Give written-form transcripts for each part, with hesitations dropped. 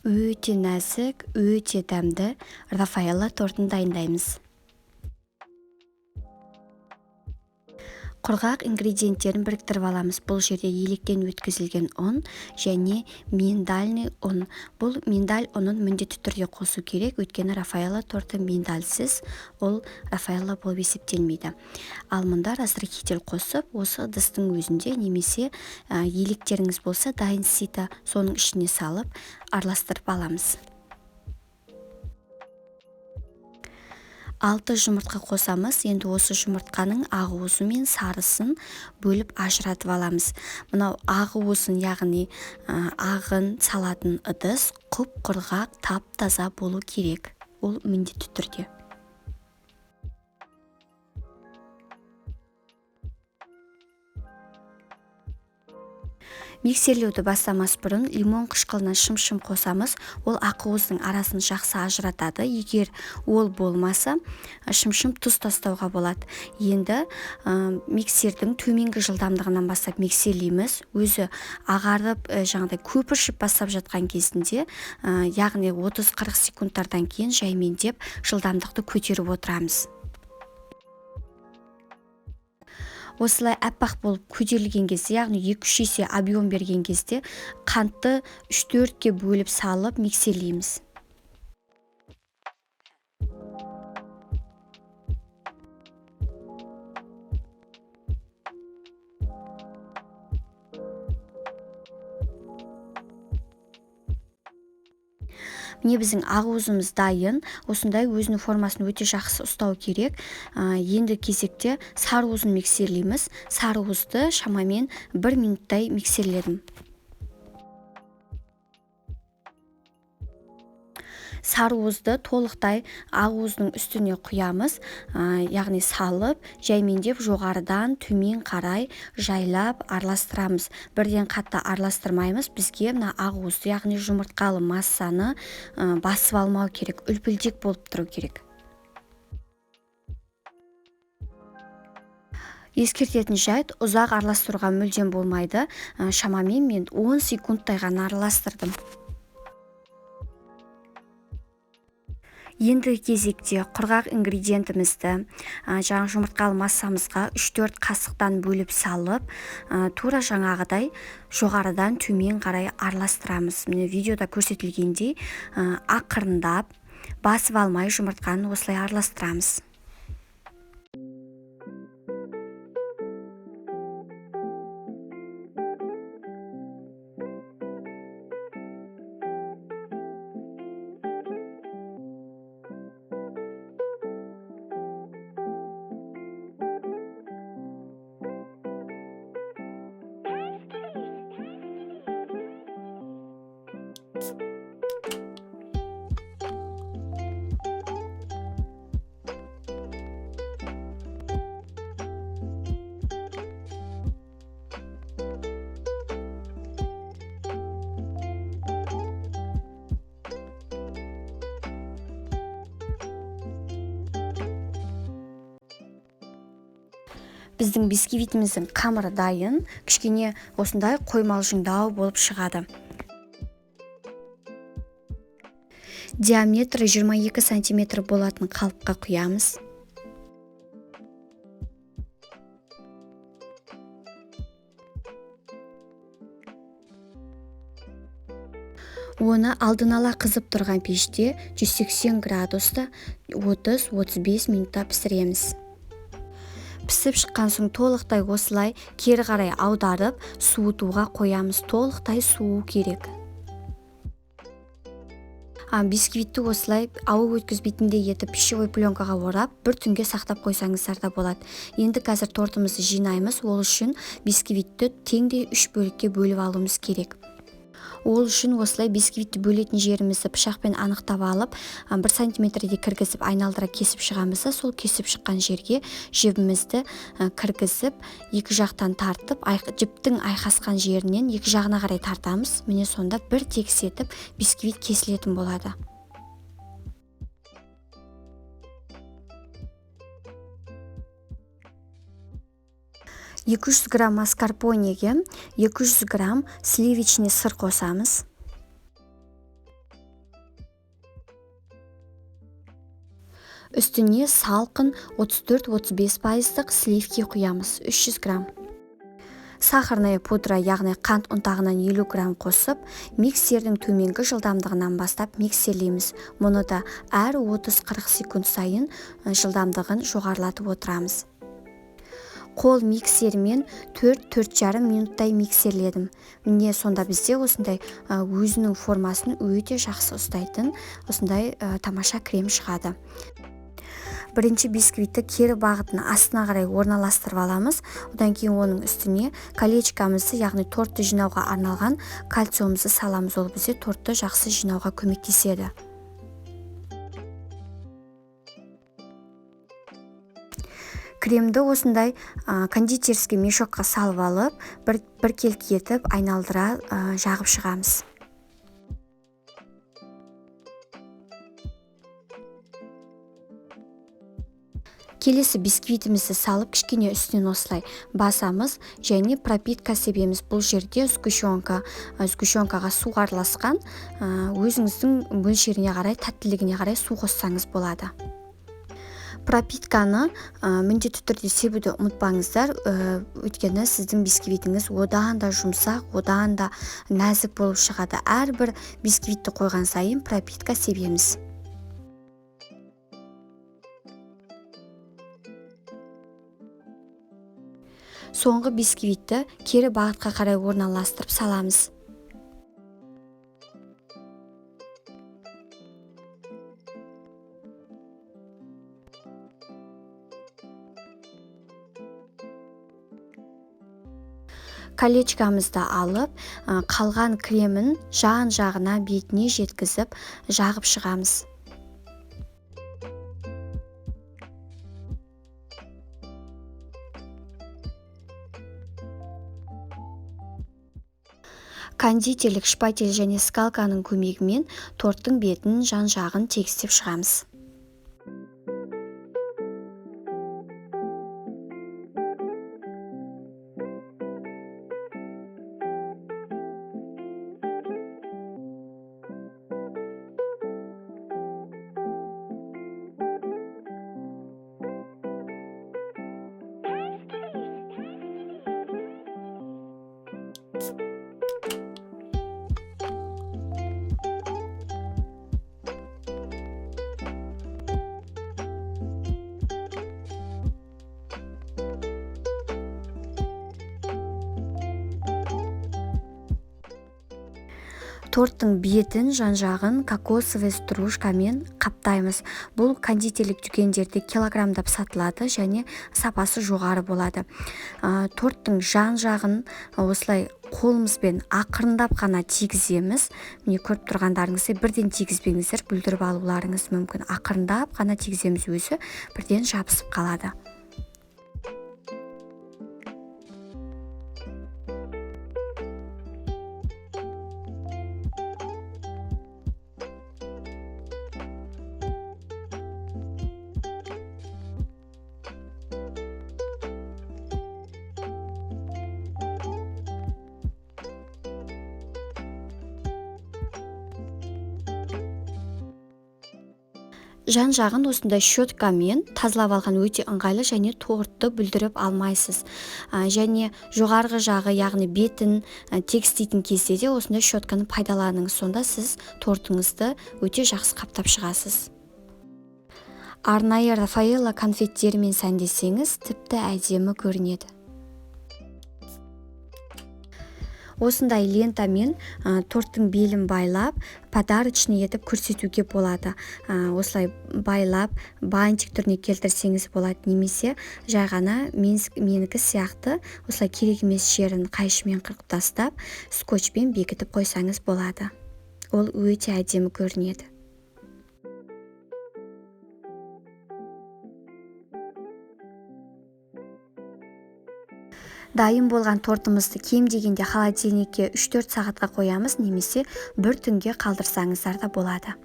Өте нәзік, өте дәмді Рафаэлло тортын дайындаймыз. Құрғақ ингредиенттерін біріктіріп аламыз. Бұл жерде електен өткізілген ұн және миндальный ұн. Бұл миндаль ұнын міндетті түрде қосу керек, өйткені Рафаэлло торты миндальсіз, ол Рафаэлло болып есептелмейді. Ал мұнда разрыхитель қосып, осы ыдыстың өзінде немесе електеріңіз болса дайын сита соның ішіне салып араластырып аламыз. 6 жұмыртқа қосамыз. Енді осы жұмыртқаның ақуызы мен сарысын бөліп ажыратып аламыз. Мынау ақуызын, яғни ағын салатын ыдыс құп-құрғақ, тап-таза болу керек. Ол міндетті түрде. Миксерлеуді бастамас бұрын лимон қышқылына шым-шым қосамыз. Ол ақуыздың арасын жақсы ажыратады. Егер ол болмаса, шым-шым тұз тастауға болады. Енді миксердің төменгі жылдамдығынан бастап миксерлейміз. Өзі ағарып, жаңағыдай көпіршіп бастап жатқан кезінде, яғни 30-40 секундтардан кейін жаймендеп жылдамдықты көтеріп отырамыз. Осылай әппақ болып көтерілген кезде, яғни 2-3 есе объем берген кезде қантты 3-4-ке бөліп салып миксерлейміз. Міне біздің ақуызымыз дайын. Осындай өзінің формасын өте жақсы ұстау керек. Енді кезекте сарыуызын миксерлейміз. Сарыуызды шамамен 1 минуттай миксерледім. Сарыуызды толықтай ақуыздың үстіне құямыз, яғни салып, жаймендеп жоғарыдан төмен қарай жайлап араластырамыз. Бірден қатты араластырмаймыз, бізге мына ақуызды, яғни жұмыртқалы массаны басып алмау керек, үлпілдек болып тұру керек. Ескертетін жайт, ұзақ араластыруға мүлдем болмайды. Шамамен мен 10 секундтай ғана араластырдым. Енді кезекте құрғақ ингредиентімізді жаңа жұмыртқалы массамызға 3-4 қасықтан бөліп салып, тура жаңағыдай жоғарыдан төмен қарай араластырамыз. Міне видеода көрсетілгендей ақырындап басып алмай жұмыртқаны осылай араластырамыз. Біздің бисквитіміздің қамыры дайын, кішкене осындай қоймалжыңдау болып шығады. Диаметрі 22 см болатын қалыпқа құямыз. Оны алдын ала қызып тұрған пеште 180 градуста 30-35 минутта пісіреміз. Пісіп шыққан соң толықтай осылай кері қарай аударып суытуға қоямыз. Толықтай суу керек. Бисквитті осылай ауа өткізбейтіндей етіп пищевой пленкаға орап, бір түнге сақтап қойсаңыздар да болады. Енді қазір тортымызды жинаймыз. Ол үшін бисквитті теңдей 3 бөлікке бөліп алуымыз керек. Ол үшін осылай бисквитті бөлетін жерімізді пышақпен анықтап алып, 1 сантиметрдей кіргізіп айналдыра кесіп шығамыз. Сол кесіп шыққан жерге жібімізді кіргізіп, екі жақтан тартып, жіптің айқасқан жерінен екі жағына қарай тартамыз. Міне сонда бір тегіс етіп бисквит кесілетін болады. «200 грамм маскарпонеге 200 грамм сливочный сыр қосамыз. Үстіне салқын 34-35% сливки құямыз, 300 грамм. Сахарная пудра, яғни қант ұнтағынан 50 грамм қосып, миксердің төменгі жылдамдығынан бастап миксерлейміз. Мұны да әр 30-40 секунд сайын жылдамдығын жоғарылатып отырамыз. Қол миксермен 4-4,5 минуттай миксерледім. Міне сонда бізде осындай өзінің формасын өте жақсы ұстайтын осындай тамаша крем шығады. Бірінші бисквитті кері бағытын астына қарай орналастырып аламыз. Одан кейін оның үстіне колечкамызды, яғни тортты жинауға арналған кальциумды саламыз. Ол бізде тортты жақсы жинауға көмектеседі. Кремді осындай кондитерский мешокқа салып алып, бір келкі етіп айналдыра жағып шығамыз. Келесі бисквитімізді салып, кішкене үстінен осылай басамыз, және пропитка себеміз. Бұл жерде сгущенкаға су араласқан, өзіңіздің мөлшеріне қарай, тәттілігіне қарай су қоссаңыз болады. Пропитканы міндетті түрде себуді ұмытпаңыздар, өйткені сіздің бисквитіңіз одан да жұмсақ, одан да нәзік болып шығады. Әрбір бисквитті қойған сайын пропитка себеміз. Соңғы бисквитті кері бағытқа қарай орналастырып саламыз. Колечкамызды алып, қалған кремін жан-жағына бетіне жеткізіп, жағып шығамыз. Кондитерлік шпатель және скалканың көмегімен торттың бетін жан-жағын тегістеп шығамыз. Торттың бетін жан-жағын кокосовый стружкамен қаптаймыз. Бұл кондитерлік дүкендерде килограмдап сатылады және сапасы жоғары болады. Торттың жан-жағын осылай қолымызбен ақырындап қана тигіземіз. Міне көріп тұрғандарыңыздай бірден тигізбеңіздер, бүлдіріп алуларыңыз мүмкін. Ақырындап қана тигіземіз, өзі бірден жабысып қалады. Жан-жағын осындай щеткамен тазалап алған өте ыңғайлы, және тортты бүлдіріп алмайсыз. Және жоғарғы жағы, яғни бетін тегістейтін кезде де осындай щетканы пайдаланыңыз. Сонда сіз тортыңызды өте жақсы қаптап шығасыз. Арнайы Рафаэлло конфеттерімен сәндесеңіз, тіпті әдемі көрінеді. Осындай лентамен торттың белін байлап, подарочный етіп көрсетуге болады. Осылай байлап, бантик түріне келтірсеңіз болады, немесе жай ғана менікі сияқты осылай керек емес жерін қайшымен қырқып тастап, скотчпен бекітіп қойсаңыз болады. Ол өте әдемі көрінеді. Дайын болған тортымызды кем дегенде холодильникке 3-4 сағатқа қоямыз, немесе бір түнге қалдырсаңыздар да болады.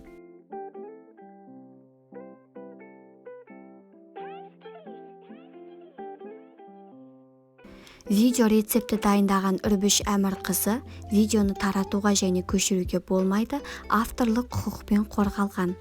Видео рецепті дайындаған Үрбіш Әмірқызы, видеоны таратуға және көшіруге болмайды, авторлық құқықпен қорғалған.